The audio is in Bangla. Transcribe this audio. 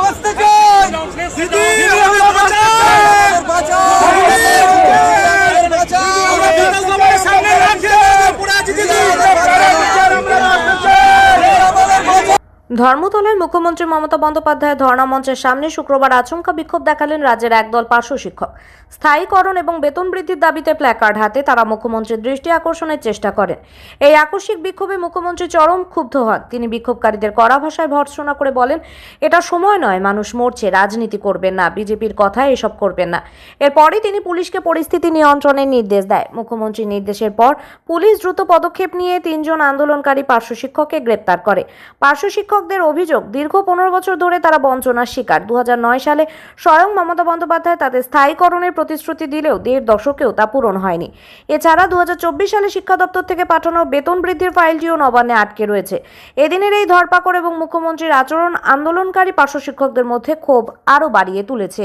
বাঁচতে চাই, দিদি আমরা বাঁচতে চাই, বাঁচাও, বাঁচাও, আমরা বিধানসভার সামনে রাখে পড়ে আছি দিদি, আমরা বাঁচতে চাই। ধর্মতলায় মুখ্যমন্ত্রী মমতা বন্দ্যোপাধ্যায়ের ধর্ণা মঞ্চের সামনে শুক্রবার আচমকা বিক্ষোভ দেখালেন রাজ্যের একদল পার্শ্ব শিক্ষক। স্থায়ীকরণ এবং বেতন বৃদ্ধির দাবিতে প্ল্যাকার্ড হাতে তারা মুখ্যমন্ত্রীর দৃষ্টি আকর্ষণের চেষ্টা করেন। এই আকস্মিক বিক্ষোভে মুখ্যমন্ত্রী চরম ক্ষুব্ধ হন। তিনি বিক্ষোভকারীদের কড়া ভাষায় ভর্ৎসনা করে বলেন, এটা সময় নয়, মানুষ মরছে, রাজনীতি করবেন না, বিজেপির কথায় এসব করবেন না। এরপরই তিনি পুলিশকে পরিস্থিতি নিয়ন্ত্রণের নির্দেশ দেয়। মুখ্যমন্ত্রীর নির্দেশের পর পুলিশ দ্রুত পদক্ষেপ নিয়ে 3 জন আন্দোলনকারী পার্শ্ব শিক্ষককে গ্রেপ্তার করে। পার্শ্ব শিক্ষকদের অভিযোগ, দীর্ঘ 15 বছর ধরে তারা বঞ্চনার শিকার। 2009 সালে স্বয়ং মমতা বন্দ্যোপাধ্যায় তাদের স্থায়ীকরণের প্রতিশ্রুতি দিলেও 1.5 দশকেও তা পূরণ হয়নি। এছাড়া 2024 সালে শিক্ষা দপ্তর থেকে পাঠানো বেতন বৃদ্ধির ফাইলটিও নবান্নে আটকে রয়েছে। এদিনের এই ধরপাকড় এবং মুখ্যমন্ত্রীর আচরণ আন্দোলনকারী পার্শ্ব শিক্ষকদের মধ্যে ক্ষোভ আরও বাড়িয়ে তুলেছে।